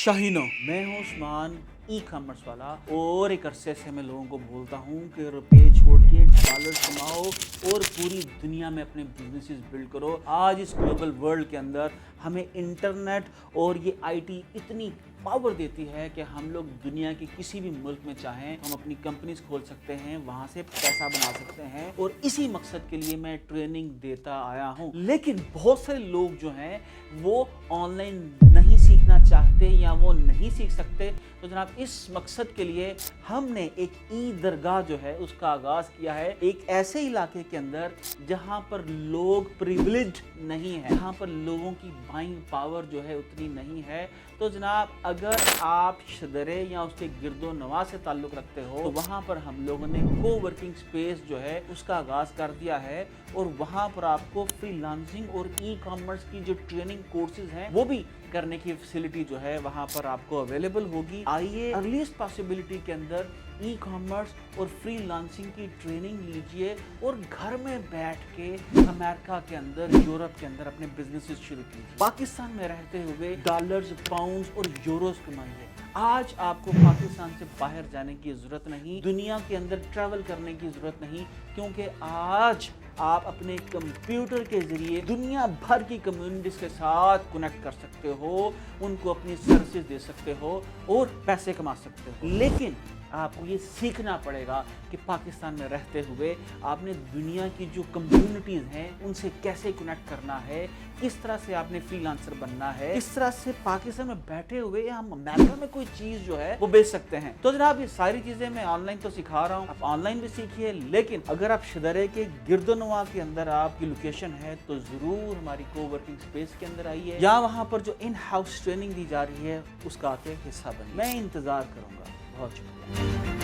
शाहीनो, मैं हूँ Usman, e commerce वाला, और एक अरसे से मैं लोगों को बोलता हूँ कि रुपये छोड़ के डॉलर कमाओ और पूरी दुनिया में अपने बिजनेसेस बिल्ड करो। आज इस ग्लोबल वर्ल्ड के अंदर हमें इंटरनेट और ये आईटी इतनी पावर देती है कि हम लोग दुनिया के किसी भी मुल्क में चाहें हम अपनी कंपनीज खोल सकते हैं, वहाँ से पैसा बना सकते हैं, और इसी मकसद के लिए मैं ट्रेनिंग देता आया हूँ। लेकिन बहुत सारे लोग जो हैं वो ऑनलाइन नहीं सीखना चाहते या वो नहीं सीख सकते। तो जनाब इस मकसद के लिए हमने एक ई दरगाह जो है उसका आगाज़ किया है, एक ऐसे इलाके के अंदर जहाँ पर लोग प्रिविलेज्ड नहीं है, जहाँ पर लोगों की बाइंग पावर जो है उतनी नहीं है। तो जनाब अगर आप शदरे या उसके गिरदो नवा से ताल्लुक़ रखते हो तो वहाँ पर हम लोगों ने को वर्किंग स्पेस जो है उसका आगाज़ कर दिया है, और वहाँ पर आपको फ्रीलांसिंग और ई कॉमर्स की जो ट्रेनिंग कोर्सेज हैं वो भी करने की फैसिलिटी जो है वहाँ पर आपको अवेलेबल होगी। आइए अर्लीस्ट पॉसिबिलिटी के अंदर ई कॉमर्स और फ्रीलांसिंग की ट्रेनिंग लीजिए और घर में बैठ के अमेरिका के अंदर, यूरोप के अंदर अपने बिजनेसेस शुरू कीजिए। पाकिस्तान में रहते हुए डॉलर्स, पाउंड्स और यूरोस कमाइए। आज आपको पाकिस्तान से बाहर जाने की ज़रूरत नहीं, दुनिया के अंदर ट्रैवल करने की ज़रूरत नहीं, क्योंकि आज आप अपने कंप्यूटर के ज़रिए दुनिया भर की कम्युनिटीज़ के साथ कनेक्ट कर सकते हो, उनको अपनी सर्विसेज दे सकते हो और पैसे कमा सकते हो। लेकिन आपको ये सीखना पड़ेगा कि पाकिस्तान में रहते हुए आपने दुनिया की जो कम्युनिटीज़ हैं उनसे कैसे कनेक्ट करना है, किस तरह से आपने फ्रीलांसर बनना है, किस तरह से पाकिस्तान में बैठे हुए हम अमेरिका में कोई चीज़ जो है वो बेच सकते हैं। तो जनाब ये सारी चीज़ें मैं ऑनलाइन तो सिखा रहा हूँ, आप ऑनलाइन भी सीखिए, लेकिन अगर आप शदरे के गिरदोनवा के अंदर आपकी लोकेशन है तो ज़रूर हमारी को वर्किंग स्पेस के अंदर आइए, या वहाँ पर जो इन हाउस ट्रेनिंग दी जा रही है उसका आके हिस्सा बनिए। मैं इंतज़ार करूँगा। बहुत शुक्रिया।